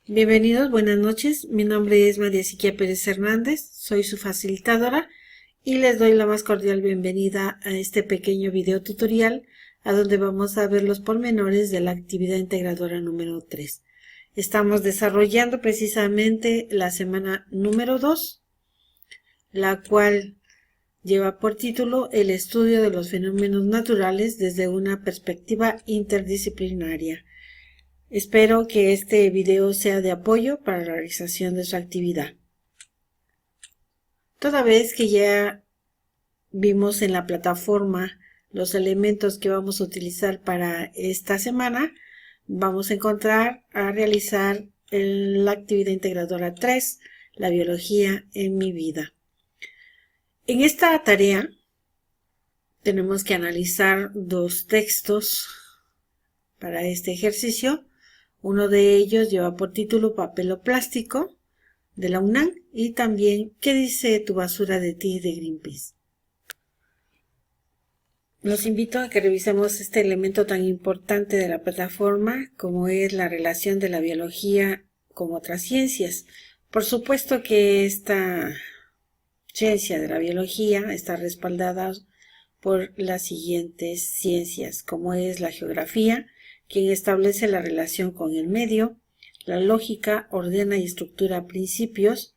Bienvenidos, buenas noches. Mi nombre es María Siquia Pérez Hernández, soy su facilitadora y les doy la más cordial bienvenida a este pequeño video tutorial a donde vamos a ver los pormenores de la actividad integradora número 3. Estamos desarrollando precisamente la semana número 2, la cual lleva por título el estudio de los fenómenos naturales desde una perspectiva interdisciplinaria. Espero que este video sea de apoyo para la realización de su actividad. Toda vez que ya vimos en la plataforma los elementos que vamos a utilizar para esta semana, vamos a encontrar a realizar la actividad integradora 3, la biología en mi vida. En esta tarea tenemos que analizar dos textos para este ejercicio. Uno de ellos lleva por título Papel o plástico, de la UNAM, y también ¿Qué dice tu basura de ti?, de Greenpeace. Los invito a que revisemos este elemento tan importante de la plataforma como es la relación de la biología con otras ciencias. Por supuesto que esta ciencia de la biología está respaldada por las siguientes ciencias, como es la geografía, quien establece la relación con el medio, la lógica ordena y estructura principios.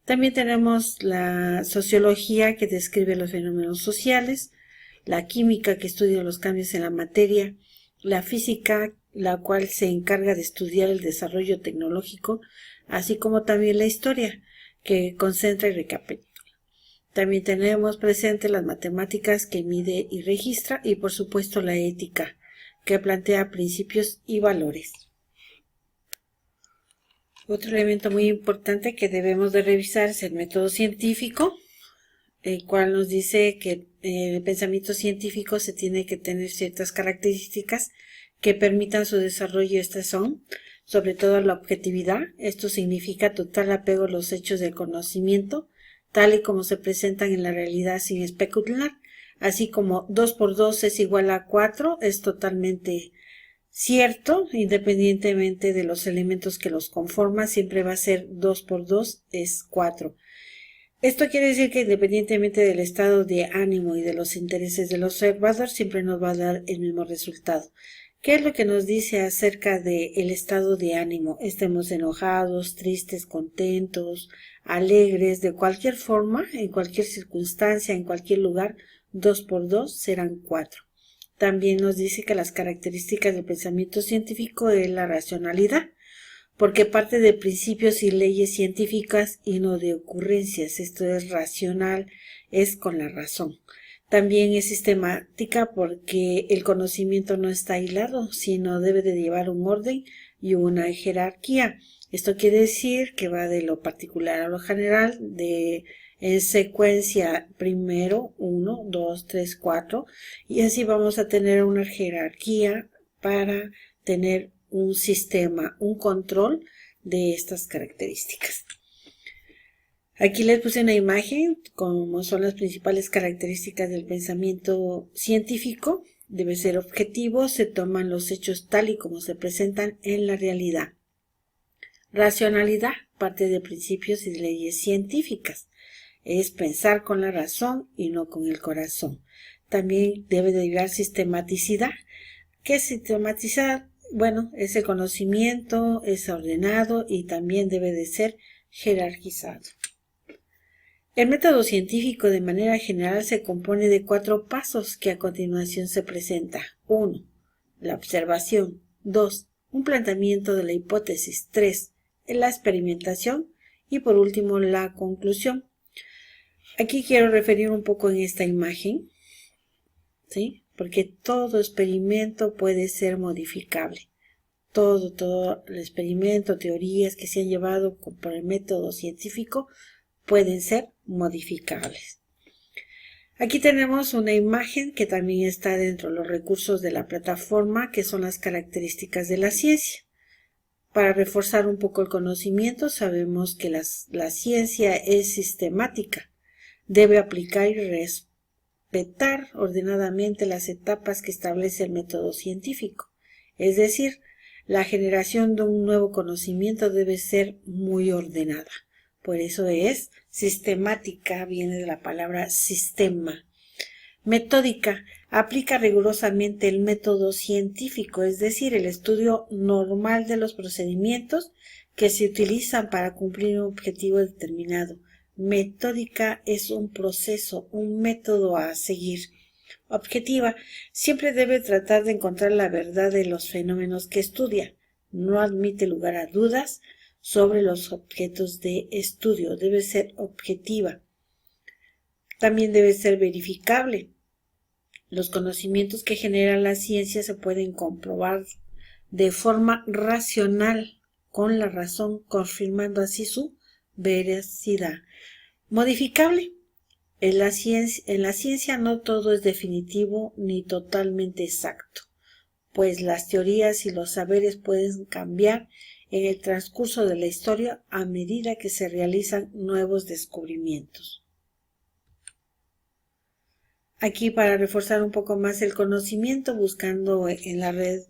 También tenemos la sociología, que describe los fenómenos sociales, la química, que estudia los cambios en la materia, la física, la cual se encarga de estudiar el desarrollo tecnológico, así como también la historia, que concentra y recapitula. También tenemos presente las matemáticas, que mide y registra, y por supuesto la ética, que plantea principios y valores. Otro elemento muy importante que debemos de revisar es el método científico, el cual nos dice que el pensamiento científico se tiene que tener ciertas características que permitan su desarrollo. Estas son, sobre todo, la objetividad. Esto significa total apego a los hechos del conocimiento, tal y como se presentan en la realidad sin especular. Así como 2 por 2 es igual a 4, es totalmente cierto, independientemente de los elementos que los conforman, siempre va a ser 2 por 2 es 4. Esto quiere decir que independientemente del estado de ánimo y de los intereses del observador, siempre nos va a dar el mismo resultado. ¿Qué es lo que nos dice acerca del estado de ánimo? Estemos enojados, tristes, contentos, alegres, de cualquier forma, en cualquier circunstancia, en cualquier lugar, 2 por 2 serán 4. También nos dice que las características del pensamiento científico es la racionalidad, porque parte de principios y leyes científicas y no de ocurrencias. Esto es racional, es con la razón. También es sistemática porque el conocimiento no está aislado, sino debe de llevar un orden y una jerarquía. Esto quiere decir que va de lo particular a lo general, en secuencia primero 1, 2, 3, 4, y así vamos a tener una jerarquía para tener un sistema, un control de estas características. Aquí les puse una imagen como son las principales características del pensamiento científico. Debe ser objetivo, se toman los hechos tal y como se presentan en la realidad. Racionalidad, parte de principios y de leyes científicas. Es pensar con la razón y no con el corazón. También debe de llevar sistematicidad. ¿Qué es sistematizar? Bueno, es el conocimiento, es ordenado y también debe de ser jerarquizado. El método científico de manera general se compone de 4 pasos que a continuación se presenta. 1. La observación. 2. Un planteamiento de la hipótesis. 3. La experimentación. Y por último, la conclusión. Aquí quiero referir un poco en esta imagen, ¿sí? Porque todo experimento puede ser modificable. Todo el experimento, teorías que se han llevado por el método científico pueden ser modificables. Aquí tenemos una imagen que también está dentro de los recursos de la plataforma, que son las características de la ciencia. Para reforzar un poco el conocimiento, sabemos que la ciencia es sistemática. Debe aplicar y respetar ordenadamente las etapas que establece el método científico. Es decir, La generación de un nuevo conocimiento debe ser muy ordenada. Por eso es sistemática, viene de la palabra sistema. Metódica, aplica rigurosamente el método científico, es decir, el estudio normal de los procedimientos que se utilizan para cumplir un objetivo determinado. Metódica es un proceso, un método a seguir. Objetiva, siempre debe tratar de encontrar la verdad de los fenómenos que estudia. No admite lugar a dudas sobre los objetos de estudio. Debe ser objetiva. También debe ser verificable. Los conocimientos que genera la ciencia se pueden comprobar de forma racional, con la razón, confirmando así su veracidad. Modificable. En la ciencia no todo es definitivo ni totalmente exacto, pues las teorías y los saberes pueden cambiar en el transcurso de la historia a medida que se realizan nuevos descubrimientos. Aquí, para reforzar un poco más el conocimiento, buscando en la red,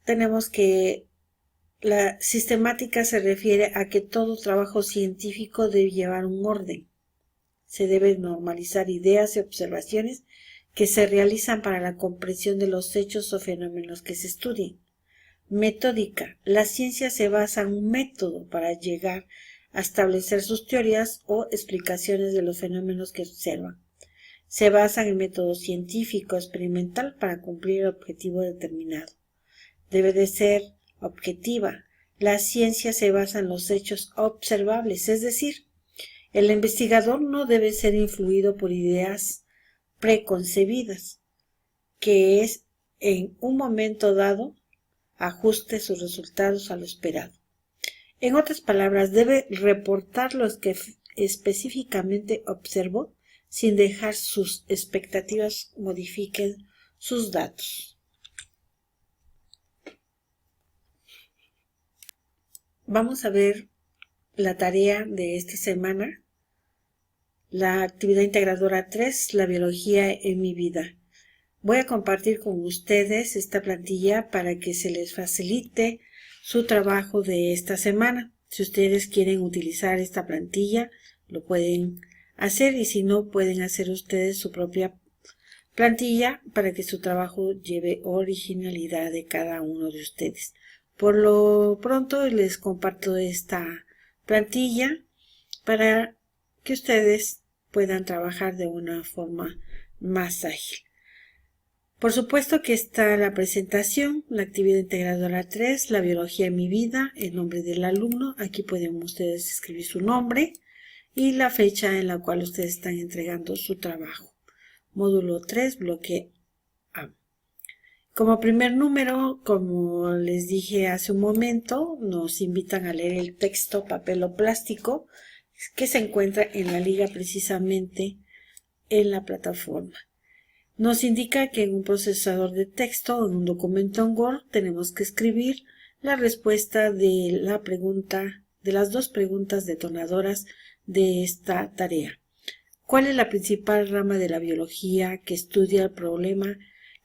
tenemos que la sistemática se refiere a que todo trabajo científico debe llevar un orden. Se deben normalizar ideas y observaciones que se realizan para la comprensión de los hechos o fenómenos que se estudien. Metódica. La ciencia se basa en un método para llegar a establecer sus teorías o explicaciones de los fenómenos que observan. Se basa en el método científico experimental para cumplir el objetivo determinado. Debe de ser objetiva. La ciencia se basa en los hechos observables, es decir, el investigador no debe ser influido por ideas preconcebidas, que es en un momento dado ajuste sus resultados a lo esperado. En otras palabras, debe reportar los que específicamente observó sin dejar sus expectativas modifiquen sus datos. Vamos a ver la tarea de esta semana, la actividad integradora 3, la biología en mi vida. Voy a compartir con ustedes esta plantilla para que se les facilite su trabajo de esta semana. Si ustedes quieren utilizar esta plantilla, lo pueden hacer, y si no, pueden hacer ustedes su propia plantilla para que su trabajo lleve originalidad de cada uno de ustedes. Por lo pronto les comparto esta plantilla para que ustedes puedan trabajar de una forma más ágil. Por supuesto que está la presentación, la actividad integradora 3, la biología en mi vida, el nombre del alumno. Aquí pueden ustedes escribir su nombre y la fecha en la cual ustedes están entregando su trabajo. Módulo 3, bloque A. Como primer número, como les dije hace un momento, nos invitan a leer el texto papel o plástico que se encuentra en la liga precisamente en la plataforma. Nos indica que en un procesador de texto o en un documento en Word tenemos que escribir la respuesta de la pregunta, de las dos preguntas detonadoras de esta tarea. ¿Cuál es la principal rama de la biología que estudia el problema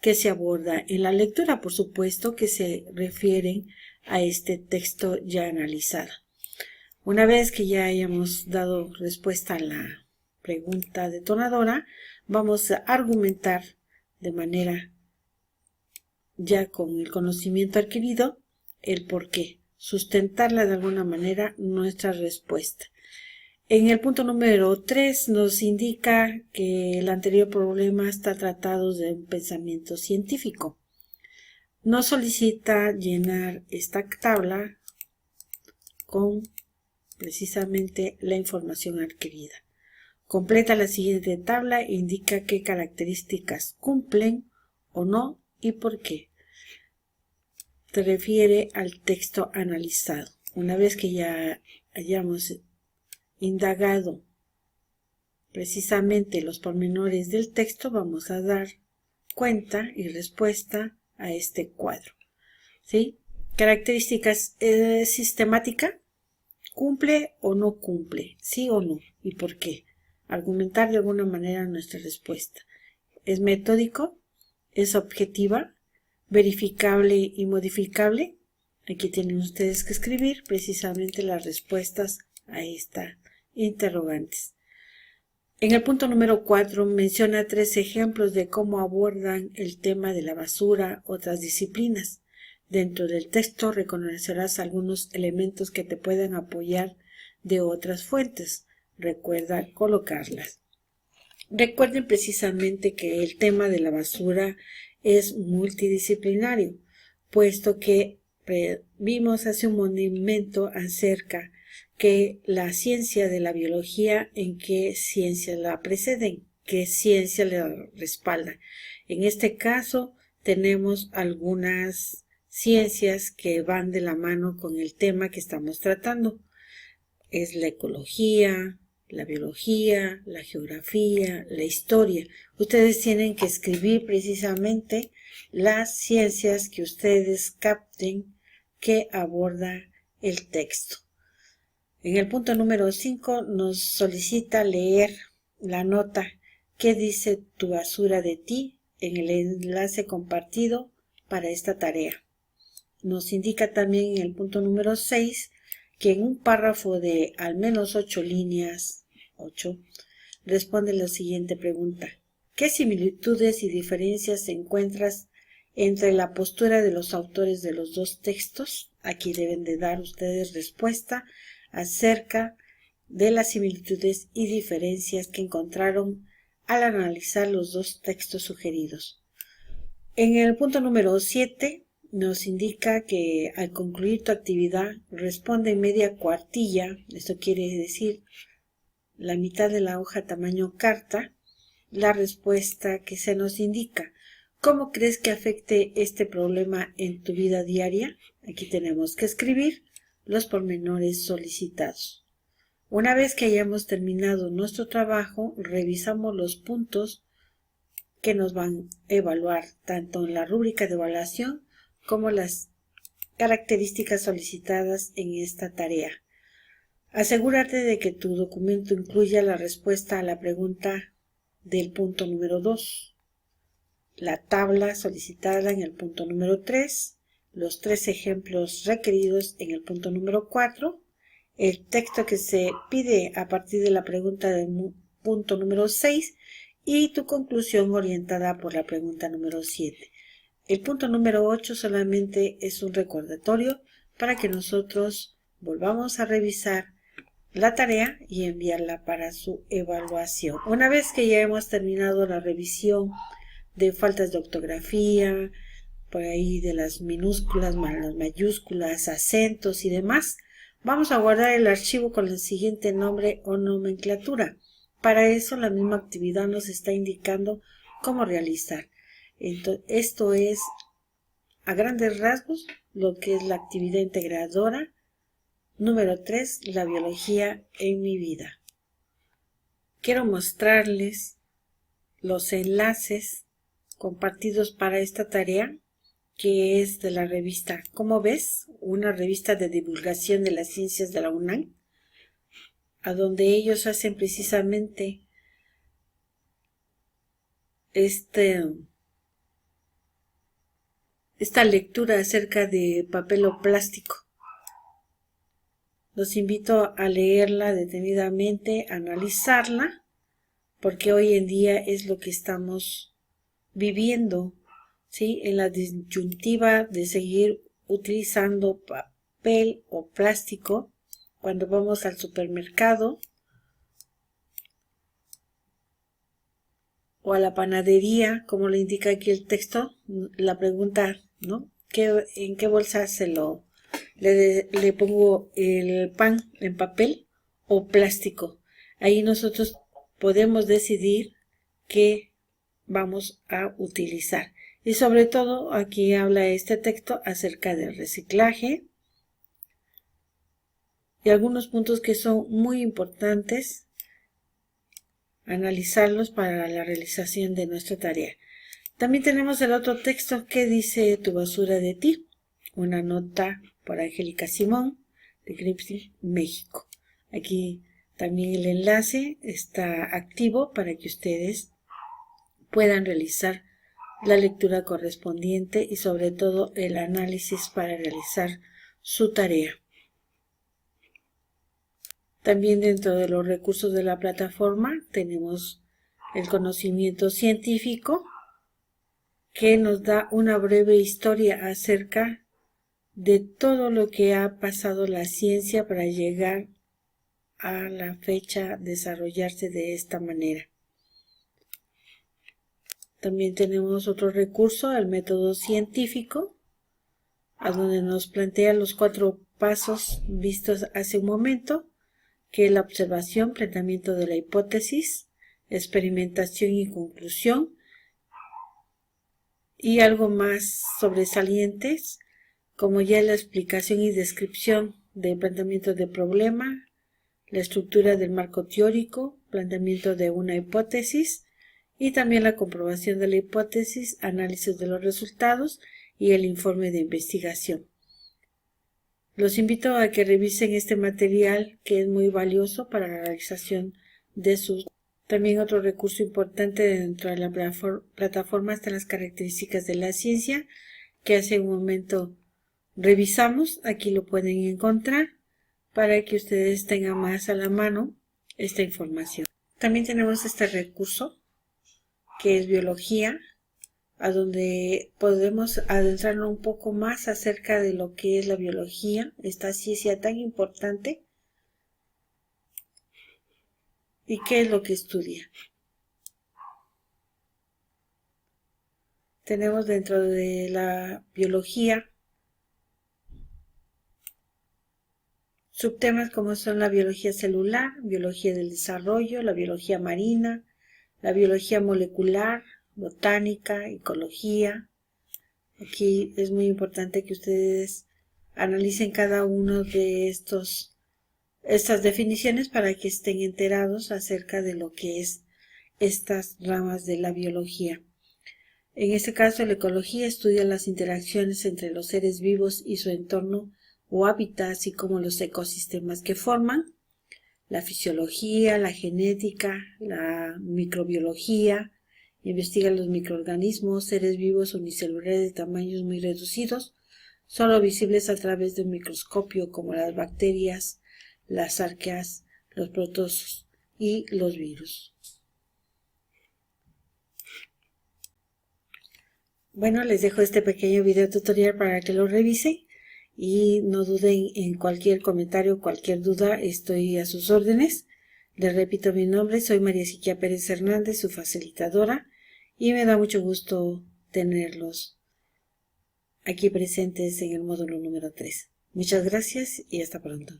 que se aborda en la lectura? Por supuesto que se refieren a este texto ya analizado. Una vez que ya hayamos dado respuesta a la pregunta detonadora, vamos a argumentar de manera ya con el conocimiento adquirido el por qué, sustentarla de alguna manera nuestra respuesta. En el punto número 3 nos indica que el anterior problema está tratado de un pensamiento científico. Nos solicita llenar esta tabla con precisamente la información adquirida. Completa la siguiente tabla e indica qué características cumplen o no y por qué. Se refiere al texto analizado. Una vez que ya hayamos indagado precisamente los pormenores del texto, vamos a dar cuenta y respuesta a este cuadro. ¿Sí? Características sistemática. ¿Cumple o no cumple? ¿Sí o no? ¿Y por qué? Argumentar de alguna manera nuestra respuesta. ¿Es metódico? ¿Es objetiva? verificable y modificable. Aquí tienen ustedes que escribir precisamente las respuestas a estas interrogantes. En el punto número 4 menciona 3 ejemplos de cómo abordan el tema de la basura otras disciplinas. Dentro del texto reconocerás algunos elementos que te puedan apoyar de otras fuentes. Recuerda colocarlas. Recuerden precisamente que el tema de la basura es multidisciplinario, puesto que vimos hace un momento acerca que la ciencia de la biología, en qué ciencias la preceden, qué ciencia la respalda. En este caso tenemos algunas ciencias que van de la mano con el tema que estamos tratando. Es la ecología, la biología, la geografía, la historia. Ustedes tienen que escribir precisamente las ciencias que ustedes capten que aborda el texto. En el punto número 5 nos solicita leer la nota ¿Qué dice tu basura de ti? En el enlace compartido para esta tarea. Nos indica también en el punto número 6 que en un párrafo de al menos 8 líneas, 8, responde la siguiente pregunta. ¿Qué similitudes y diferencias encuentras entre la postura de los autores de los dos textos? Aquí deben de dar ustedes respuesta acerca de las similitudes y diferencias que encontraron al analizar los dos textos sugeridos. En el punto número 7 nos indica que al concluir tu actividad responde en media cuartilla, esto quiere decir la mitad de la hoja tamaño carta, la respuesta que se nos indica. ¿Cómo crees que afecte este problema en tu vida diaria? Aquí tenemos que escribir los pormenores solicitados. Una vez que hayamos terminado nuestro trabajo, revisamos los puntos que nos van a evaluar tanto en la rúbrica de evaluación como las características solicitadas en esta tarea. Asegúrate de que tu documento incluya la respuesta a la pregunta del punto número 2, la tabla solicitada en el punto número 3, los 3 ejemplos requeridos en el punto número 4, el texto que se pide a partir de la pregunta del punto número 6 y tu conclusión orientada por la pregunta número 7. El punto número 8 solamente es un recordatorio para que nosotros volvamos a revisar la tarea y enviarla para su evaluación. Una vez que ya hemos terminado la revisión de faltas de ortografía, por ahí de las minúsculas, las mayúsculas, acentos y demás, vamos a guardar el archivo con el siguiente nombre o nomenclatura. Para eso la misma actividad nos está indicando cómo realizar. Entonces, esto es a grandes rasgos lo que es la actividad integradora. Número 3, la biología en mi vida. Quiero mostrarles los enlaces compartidos para esta tarea, que es de la revista ¿Cómo ves?, una revista de divulgación de las ciencias de la UNAM, a donde ellos hacen precisamente esta lectura acerca de papel o plástico. Los invito a leerla detenidamente, a analizarla, porque hoy en día es lo que estamos viviendo, ¿sí? En la disyuntiva de seguir utilizando papel o plástico cuando vamos al supermercado o a la panadería, como le indica aquí el texto, la pregunta, ¿no? ¿En qué bolsa le pongo el pan en papel o plástico? Ahí nosotros podemos decidir qué vamos a utilizar. Y sobre todo aquí habla este texto acerca del reciclaje y algunos puntos que son muy importantes analizarlos para la realización de nuestra tarea. También tenemos el otro texto que dice tu basura de ti, una nota por Angélica Simón de Greenpeace, México. Aquí también el enlace está activo para que ustedes puedan realizar la lectura correspondiente y sobre todo el análisis para realizar su tarea. También dentro de los recursos de la plataforma tenemos el conocimiento científico, que nos da una breve historia acerca de todo lo que ha pasado la ciencia para llegar a la fecha desarrollarse de esta manera. También tenemos otro recurso, el método científico, a donde nos plantea los 4 pasos vistos hace un momento, que es la observación, planteamiento de la hipótesis, experimentación y conclusión, y algo más sobresalientes, como ya la explicación y descripción del planteamiento de problema, la estructura del marco teórico, planteamiento de una hipótesis y también la comprobación de la hipótesis, análisis de los resultados y el informe de investigación. Los invito a que revisen este material, que es muy valioso para la realización de sus. También otro recurso importante dentro de la plataforma están las características de la ciencia, que hace un momento revisamos. Aquí lo pueden encontrar para que ustedes tengan más a la mano esta información. También tenemos este recurso, que es biología, a donde podemos adentrarnos un poco más acerca de lo que es la biología, esta ciencia tan importante, y qué es lo que estudia. Tenemos dentro de la biología subtemas como son la biología celular, biología del desarrollo, la biología marina, la biología molecular, botánica, ecología. Aquí es muy importante que ustedes analicen cada uno de estas definiciones para que estén enterados acerca de lo que es estas ramas de la biología. En este caso, la ecología estudia las interacciones entre los seres vivos y su entorno o hábitat, así como los ecosistemas que forman. La fisiología, la genética, la microbiología, investiga los microorganismos, seres vivos unicelulares de tamaños muy reducidos, solo visibles a través de un microscopio, como las bacterias, las arqueas, los protozoos y los virus. Bueno, les dejo este pequeño video tutorial para que lo revisen y no duden en cualquier comentario, cualquier duda, estoy a sus órdenes. Les repito mi nombre, soy María Siquia Pérez Hernández, su facilitadora, y me da mucho gusto tenerlos aquí presentes en el módulo número 3. Muchas gracias y hasta pronto.